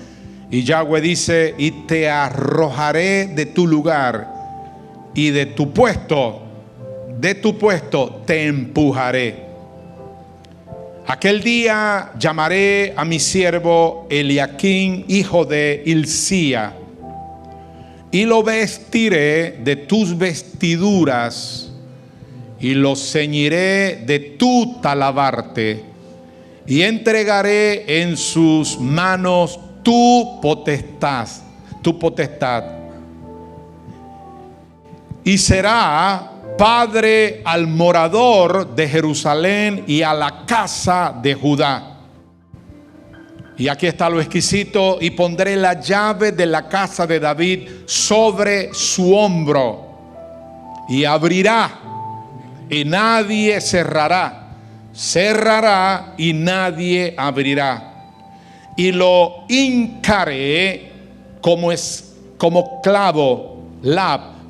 Y Yahweh dice: y te arrojaré de tu lugar y de tu puesto, de tu puesto te empujaré. Aquel día llamaré a mi siervo Eliaquim, hijo de Hilcía, y lo vestiré de tus vestiduras y lo ceñiré de tu talabarte, y entregaré en sus manos tu potestad, y será padre al morador de Jerusalén y a la casa de Judá. Y aquí está lo exquisito: y pondré la llave de la casa de David sobre su hombro, y abrirá y nadie cerrará, cerrará y nadie abrirá, y lo hincaré como clavo,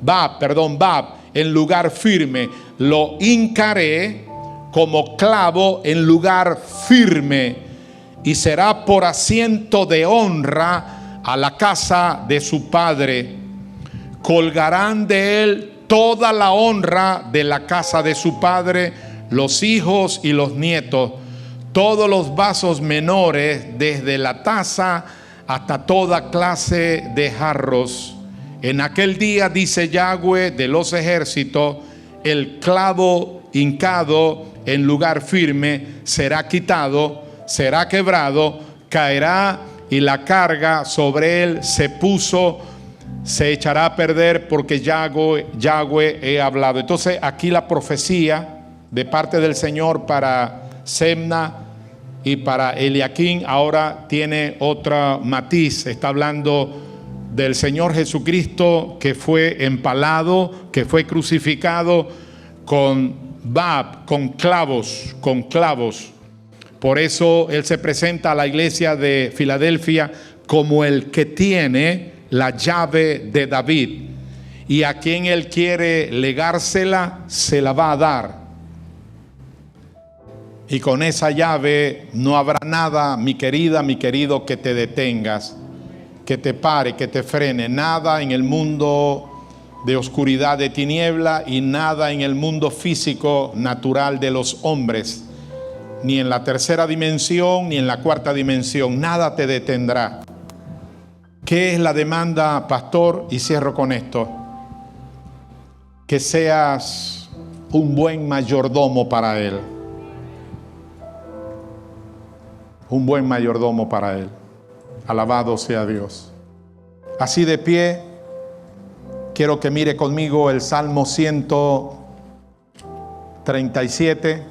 Bab, en lugar firme. Lo hincaré como clavo en lugar firme, y será por asiento de honra a la casa de su padre. Colgarán de él toda la honra de la casa de su padre, los hijos y los nietos, todos los vasos menores, desde la taza hasta toda clase de jarros. En aquel día, dice Yahweh de los ejércitos, el clavo hincado en lugar firme será quitado, será quebrado, caerá, y la carga sobre él se echará a perder, porque Yahweh he hablado. Entonces aquí la profecía de parte del Señor para Semna y para Eliaquim ahora tiene otra matiz. Está hablando del Señor Jesucristo, que fue empalado, que fue crucificado con clavos. Por eso Él se presenta a la iglesia de Filadelfia como el que tiene la llave de David, y a quien Él quiere legársela, se la va a dar. Y con esa llave no habrá nada, mi querida, mi querido, que te detengas, que te pare, que te frene. Nada en el mundo de oscuridad, de tiniebla, y nada en el mundo físico natural de los hombres, ni en la tercera dimensión, ni en la cuarta dimensión. Nada te detendrá. ¿Qué es la demanda, pastor? Y cierro con esto: que seas un buen mayordomo para Él. Un buen mayordomo para Él. Alabado sea Dios. Así de pie, quiero que mire conmigo el Salmo 137.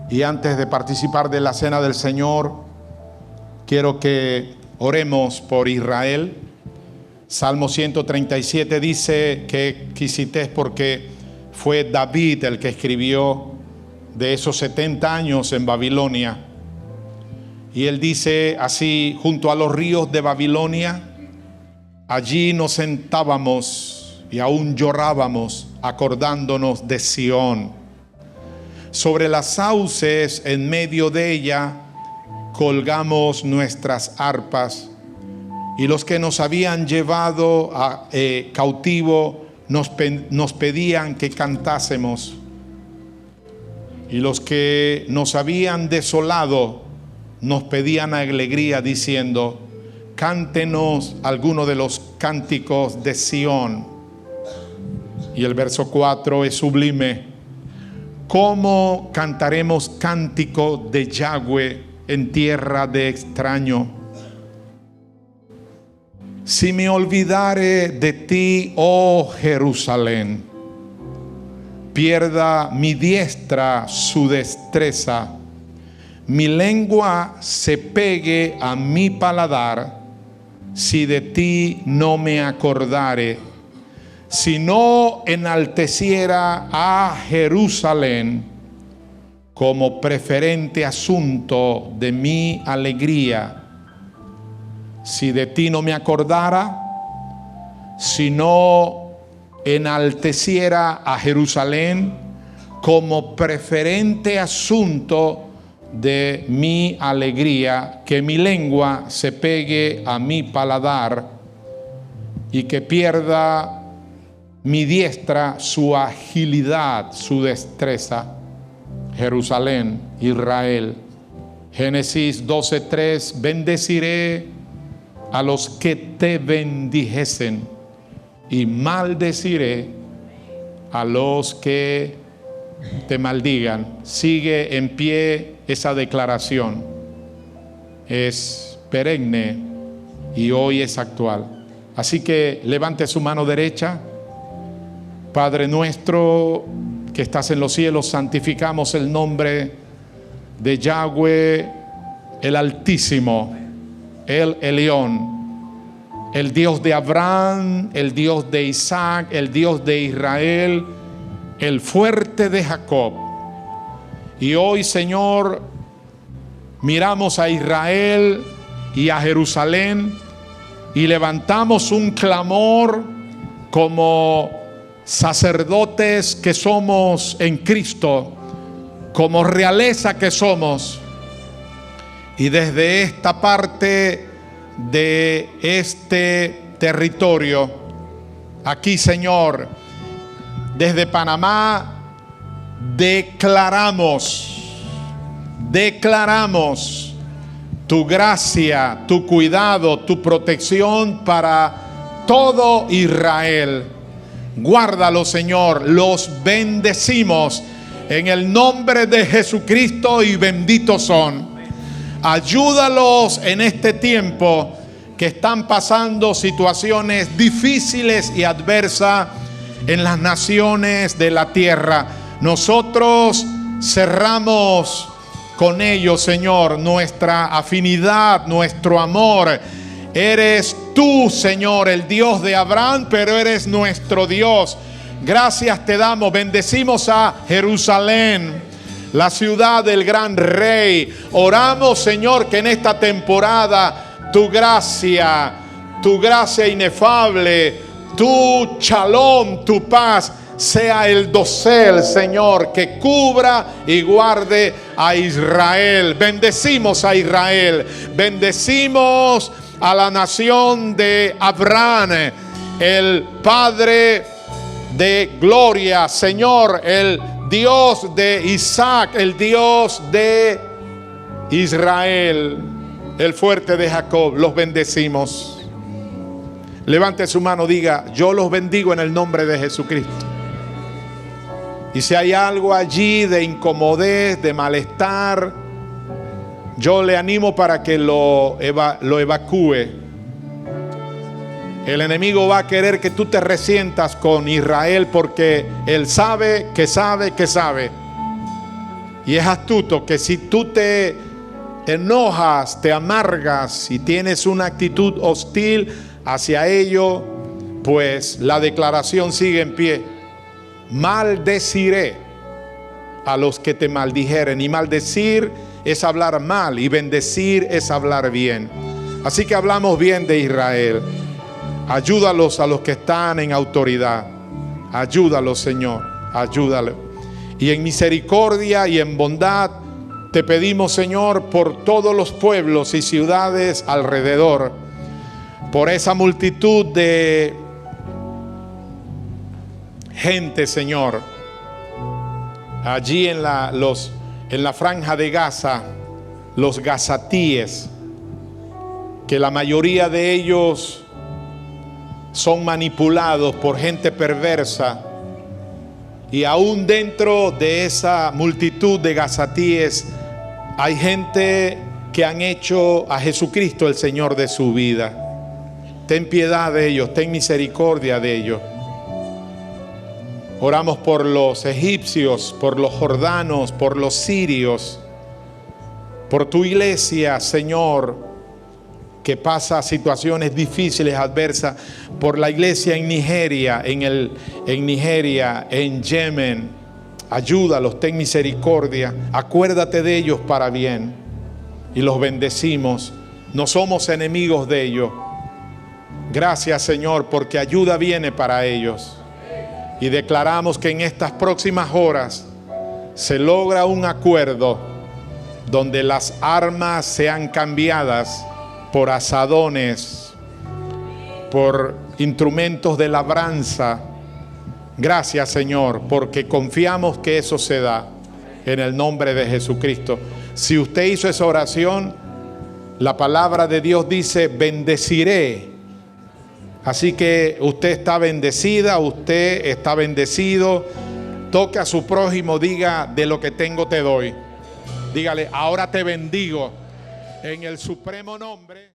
Y antes de participar de la cena del Señor, quiero que oremos por Israel. Salmo 137 dice que quisites, porque fue David el que escribió de esos 70 años en Babilonia. Y él dice así: junto a los ríos de Babilonia, allí nos sentábamos y aún llorábamos, acordándonos de Sión. Sobre las sauces en medio de ella colgamos nuestras arpas, y los que nos habían llevado cautivo nos pedían que cantásemos, y los que nos habían desolado nos pedían alegría, diciendo: cántenos alguno de los cánticos de Sión. Y el verso 4 es sublime: ¿cómo cantaremos cántico de Yahweh en tierra de extraño? Si me olvidare de ti, oh Jerusalén, pierda mi diestra su destreza, mi lengua se pegue a mi paladar, si de ti no me acordare. Si no enalteciera a Jerusalén como preferente asunto de mi alegría, si de ti no me acordara, si no enalteciera a Jerusalén como preferente asunto de mi alegría, que mi lengua se pegue a mi paladar y que pierda mi diestra, su agilidad, su destreza. Jerusalén, Israel. Génesis 12:3, bendeciré a los que te bendijesen y maldeciré a los que te maldigan. Sigue en pie esa declaración. Es perenne y hoy es actual. Así que levante su mano derecha. Padre nuestro que estás en los cielos, santificamos el nombre de Yahweh, el Altísimo, el Elión, el Dios de Abraham, el Dios de Isaac, el Dios de Israel, el fuerte de Jacob. Y hoy, Señor, miramos a Israel y a Jerusalén y levantamos un clamor como sacerdotes que somos en Cristo, como realeza que somos. Y desde esta parte de este territorio, aquí, Señor, desde Panamá, declaramos tu gracia, tu cuidado, tu protección para todo Israel. Guárdalo, Señor, los bendecimos en el nombre de Jesucristo y benditos son. Ayúdalos en este tiempo que están pasando situaciones difíciles y adversas en las naciones de la tierra. Nosotros cerramos con ellos, Señor, nuestra afinidad, nuestro amor. Eres tú, Señor, el Dios de Abraham, pero eres nuestro Dios. Gracias te damos. Bendecimos a Jerusalén, la ciudad del gran rey. Oramos, Señor, que en esta temporada tu gracia inefable, tu shalom, tu paz, sea el dosel, Señor, que cubra y guarde a Israel. Bendecimos a Israel. Bendecimos a la nación de Abraham, el Padre de gloria, Señor, el Dios de Isaac, el Dios de Israel, el fuerte de Jacob. Los bendecimos. Levante su mano, diga: yo los bendigo en el nombre de Jesucristo. Y si hay algo allí de incomodez, de malestar, yo le animo para que lo evacúe. El enemigo va a querer que tú te resientas con Israel porque él sabe que sabe que sabe. Y es astuto que si tú te enojas, te amargas y tienes una actitud hostil hacia ello, pues la declaración sigue en pie. Maldeciré a los que te maldijeren. Y maldecir es hablar mal y bendecir es hablar bien. Así que hablamos bien de Israel. Ayúdalos a los que están en autoridad. Ayúdalos, Señor, ayúdalos. Y en misericordia y en bondad te pedimos, Señor, por todos los pueblos y ciudades alrededor, por esa multitud de gente, Señor, allí en la franja de Gaza, los gazatíes, que la mayoría de ellos son manipulados por gente perversa, y aún dentro de esa multitud de gazatíes hay gente que han hecho a Jesucristo el Señor de su vida. Ten piedad de ellos, ten misericordia de ellos. Oramos por los egipcios, por los jordanos, por los sirios, por tu iglesia, Señor, que pasa situaciones difíciles, adversas, por la iglesia en Nigeria, en Nigeria, en Yemen. Ayúdalos, ten misericordia, acuérdate de ellos para bien y los bendecimos. No somos enemigos de ellos. Gracias, Señor, porque ayuda viene para ellos. Y declaramos que en estas próximas horas se logra un acuerdo donde las armas sean cambiadas por asadones, por instrumentos de labranza, Gracias, Señor, porque confiamos que eso se da en el nombre de Jesucristo. Si usted hizo esa oración, la palabra de Dios dice: bendeciré. Así que usted está bendecida, usted está bendecido. Toque a su prójimo, diga: de lo que tengo te doy. Dígale: ahora te bendigo en el supremo nombre.